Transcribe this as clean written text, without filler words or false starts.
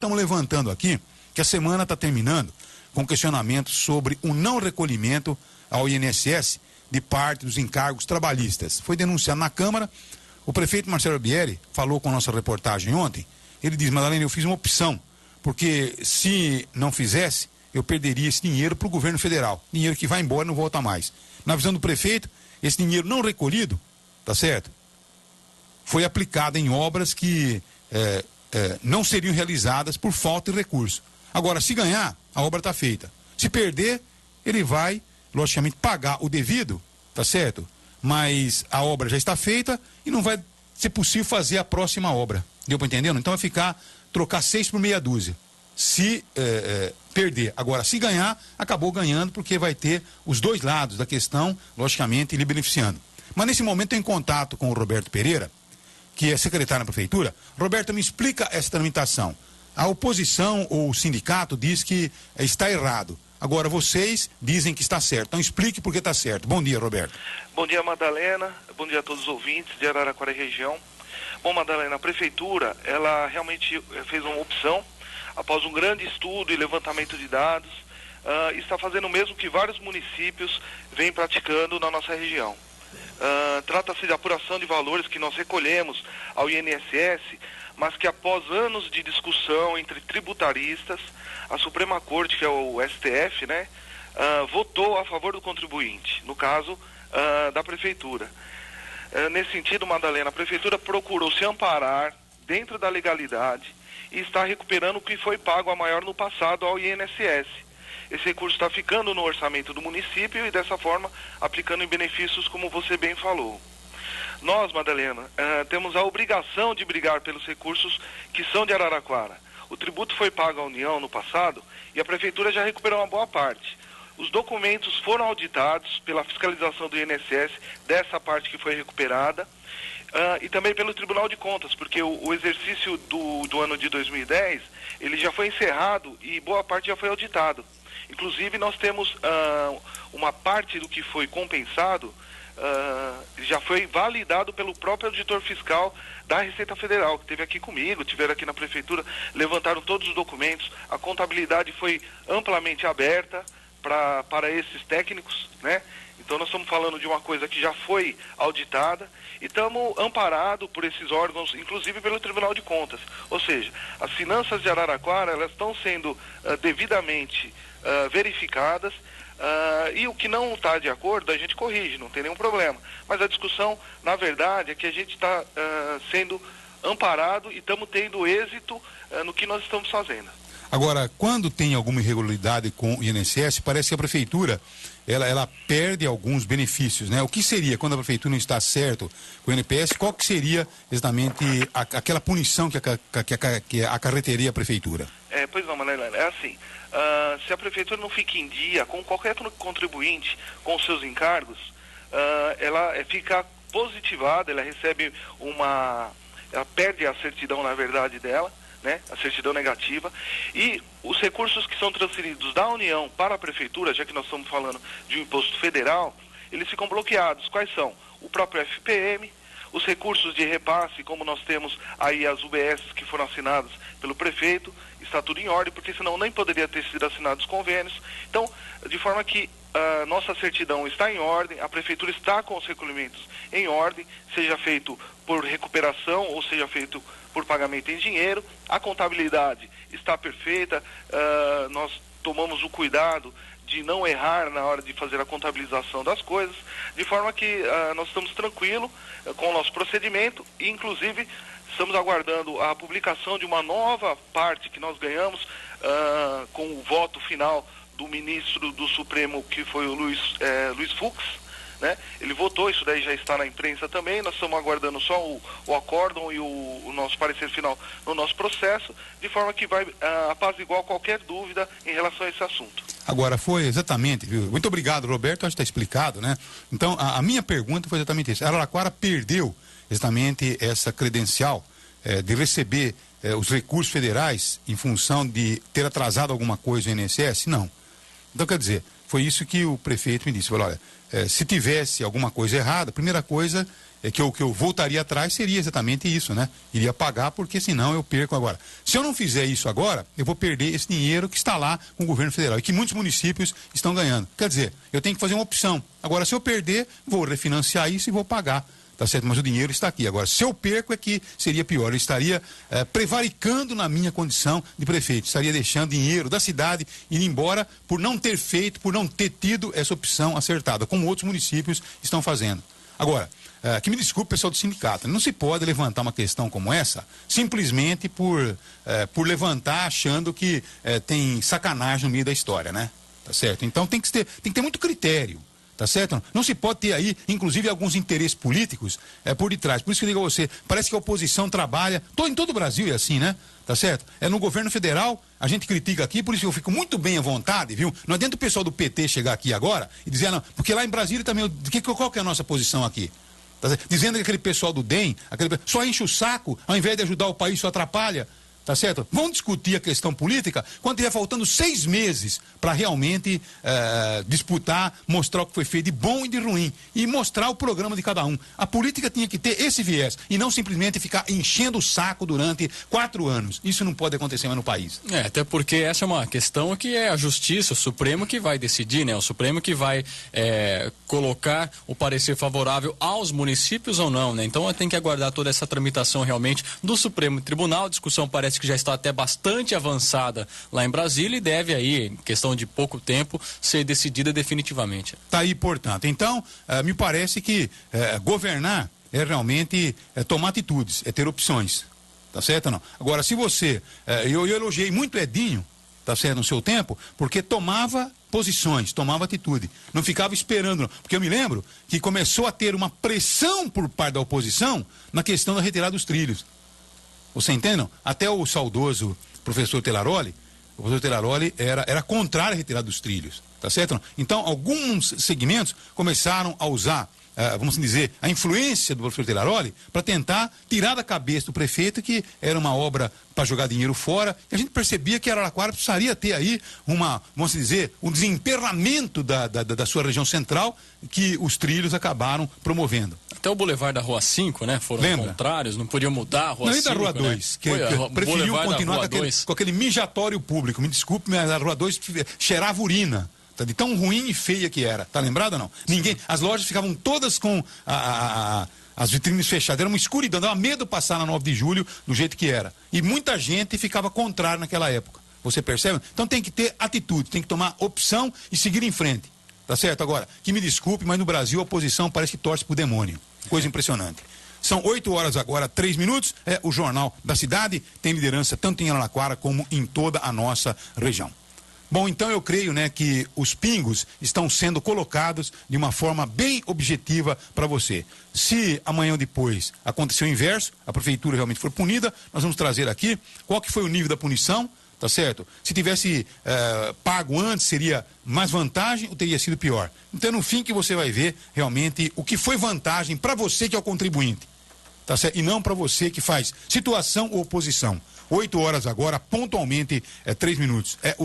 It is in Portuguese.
estamos levantando aqui que a semana está terminando com questionamento sobre o não recolhimento ao INSS de parte dos encargos trabalhistas. Foi denunciado na Câmara. O prefeito Marcelo Barbieri falou com a nossa reportagem ontem. Ele diz: Madalena, eu fiz uma opção, porque se não fizesse, eu perderia esse dinheiro para o governo federal. Dinheiro que vai embora e não volta mais. Na visão do prefeito, esse dinheiro não recolhido, tá certo? Foi aplicado em obras que não seriam realizadas por falta de recurso. Agora, se ganhar, a obra está feita. Se perder, ele vai, logicamente, pagar o devido, tá certo? Mas a obra já está feita e não vai ser possível fazer a próxima obra. Deu para entender? Então vai trocar 6 por meia dúzia. Se perder. Agora, se ganhar, acabou ganhando, porque vai ter os dois lados da questão, logicamente, lhe beneficiando. Mas nesse momento eu em contato com o Roberto Pereira, que é secretário na prefeitura. Roberto, me explica essa tramitação. A oposição ou o sindicato diz que está errado. Agora vocês dizem que está certo. Então explique por que está certo. Bom dia, Roberto. Bom dia, Madalena. Bom dia a todos os ouvintes de Araraquara e região. Bom, Madalena, a prefeitura, ela realmente fez uma opção, após um grande estudo e levantamento de dados, está fazendo o mesmo que vários municípios vêm praticando na nossa região. Trata-se de apuração de valores que nós recolhemos ao INSS, mas que após anos de discussão entre tributaristas, a Suprema Corte, que é o STF, né, votou a favor do contribuinte, no caso da prefeitura. Nesse sentido, Madalena, a prefeitura procurou se amparar dentro da legalidade e está recuperando o que foi pago a maior no passado ao INSS. Esse recurso está ficando no orçamento do município e dessa forma aplicando em benefícios, como você bem falou. Nós, Madalena, temos a obrigação de brigar pelos recursos que são de Araraquara. O tributo foi pago à União no passado e a prefeitura já recuperou uma boa parte. Os documentos foram auditados pela fiscalização do INSS dessa parte que foi recuperada e também pelo Tribunal de Contas, porque o exercício do ano de 2010 ele já foi encerrado e boa parte já foi auditado. Inclusive nós temos uma parte do que foi compensado já foi validado pelo próprio auditor fiscal da Receita Federal, que esteve aqui comigo, tiveram aqui na prefeitura, levantaram todos os documentos, a contabilidade foi amplamente aberta para esses técnicos, né? Então nós estamos falando de uma coisa que já foi auditada e estamos amparados por esses órgãos, inclusive pelo Tribunal de Contas. Ou seja, as finanças de Araraquara, elas estão sendo devidamente verificadas, e o que não está de acordo a gente corrige, não tem nenhum problema. Mas a discussão, na verdade, é que a gente está sendo amparado e estamos tendo êxito no que nós estamos fazendo. Agora, quando tem alguma irregularidade com o INSS, parece que a prefeitura ela perde alguns benefícios, né? O que seria, quando a prefeitura não está certo com o INPS, qual que seria exatamente aquela punição que acarreteria a prefeitura? Pois não, Manuela, é assim, se a prefeitura não fica em dia com qualquer contribuinte com os seus encargos, ela fica positivada, ela recebe ela perde a certidão, na verdade, dela, né, a certidão negativa, e os recursos que são transferidos da União para a prefeitura, já que nós estamos falando de um imposto federal, eles ficam bloqueados. Quais são? O próprio FPM, os recursos de repasse, como nós temos aí as UBS que foram assinadas pelo prefeito, está tudo em ordem, porque senão nem poderia ter sido assinados os convênios. Então, de forma que a nossa certidão está em ordem, a prefeitura está com os recolhimentos em ordem, seja feito por recuperação ou seja feito por pagamento em dinheiro, a contabilidade está perfeita, nós tomamos o cuidado de não errar na hora de fazer a contabilização das coisas, de forma que nós estamos tranquilos com o nosso procedimento e, inclusive, estamos aguardando a publicação de uma nova parte que nós ganhamos com o voto final do ministro do Supremo, que foi o Luiz Fux, né? Ele votou, isso daí já está na imprensa também, nós estamos aguardando só o acórdão e o nosso parecer final no nosso processo, de forma que vai apaziguar qualquer dúvida em relação a esse assunto. Agora, foi exatamente, viu? Muito obrigado, Roberto, acho que está explicado, né? Então, a minha pergunta foi exatamente isso. Araraquara perdeu exatamente essa credencial de receber os recursos federais em função de ter atrasado alguma coisa no INSS? Não. Então, quer dizer, foi isso que o prefeito me disse. Falou, olha, se tivesse alguma coisa errada, a primeira coisa que eu voltaria atrás seria exatamente isso, né? Iria pagar, porque senão eu perco agora. Se eu não fizer isso agora, eu vou perder esse dinheiro que está lá com o governo federal e que muitos municípios estão ganhando. Quer dizer, eu tenho que fazer uma opção. Agora, se eu perder, vou refinanciar isso e vou pagar. Tá certo? Mas o dinheiro está aqui. Agora, se eu perco é que seria pior. Eu estaria prevaricando na minha condição de prefeito. Estaria deixando dinheiro da cidade indo embora por não ter feito, por não ter tido essa opção acertada, como outros municípios estão fazendo. Agora, que me desculpe o pessoal do sindicato, não se pode levantar uma questão como essa simplesmente por levantar achando que tem sacanagem no meio da história, né? Tá certo? Então tem que ter muito critério. Tá certo? Não se pode ter aí, inclusive, alguns interesses políticos por detrás. Por isso que eu digo a você, parece que a oposição trabalha, em todo o Brasil é assim, né? Tá certo? No governo federal, a gente critica aqui, por isso que eu fico muito bem à vontade, viu? Não adianta o pessoal do PT chegar aqui agora e dizer, não, porque lá em Brasília também, qual que é a nossa posição aqui? Tá certo? Dizendo que aquele pessoal do DEM, só enche o saco, ao invés de ajudar o país, só atrapalha. Tá certo? Vamos discutir a questão política quando tiver faltando 6 meses para realmente disputar, mostrar o que foi feito de bom e de ruim e mostrar o programa de cada um. A política tinha que ter esse viés e não simplesmente ficar enchendo o saco durante 4 anos. Isso não pode acontecer mais no país. Até porque essa é uma questão que é a Justiça, o Supremo que vai decidir, né? O Supremo que vai colocar o parecer favorável aos municípios ou não, né? Então tem que aguardar toda essa tramitação realmente do Supremo Tribunal. A discussão parece que já está até bastante avançada lá em Brasília e deve aí, em questão de pouco tempo, ser decidida definitivamente. Tá aí, portanto. Então, me parece que governar é realmente tomar atitudes, é ter opções. Tá certo ou não? Agora, se você... eu elogiei muito Edinho, tá certo, no seu tempo, porque tomava posições, tomava atitude. Não ficava esperando, não. Porque eu me lembro que começou a ter uma pressão por parte da oposição na questão da retirada dos trilhos. Você entende? Até o saudoso professor Telaroli, o professor Telaroli era contrário à retirada dos trilhos, tá certo? Então, alguns segmentos começaram a usar, vamos dizer, a influência do professor Telaroli para tentar tirar da cabeça do prefeito que era uma obra para jogar dinheiro fora. E a gente percebia que Araraquara precisaria ter aí vamos dizer, um desemperramento da sua região central que os trilhos acabaram promovendo. Até o Boulevard da Rua 5, né? Foram contrários, não podiam mudar a Rua 5. Não, e da Rua 2, né? que preferiu continuar com aquele mijatório público. Me desculpe, mas a Rua 2 cheirava urina. De tão ruim e feia que era. Tá lembrado ou não? Ninguém. As lojas ficavam todas com as vitrines fechadas. Era uma escuridão, dava medo passar na 9 de julho do jeito que era. E muita gente ficava contrária naquela época. Você percebe? Então tem que ter atitude, tem que tomar opção e seguir em frente. Tá certo? Agora, que me desculpe, mas no Brasil a oposição parece que torce pro demônio. Coisa impressionante. São 8 horas agora, 3 minutos. É o Jornal da Cidade. Tem liderança tanto em Araraquara como em toda a nossa região. Bom, então eu creio, né, que os pingos estão sendo colocados de uma forma bem objetiva para você. Se amanhã ou depois acontecer o inverso, a prefeitura realmente for punida, nós vamos trazer aqui qual que foi o nível da punição, tá certo? Se tivesse pago antes, seria mais vantagem ou teria sido pior? Então, no fim que você vai ver realmente o que foi vantagem para você que é o contribuinte, tá certo? E não para você que faz situação ou oposição. 8 horas agora, pontualmente, 3 minutos. É o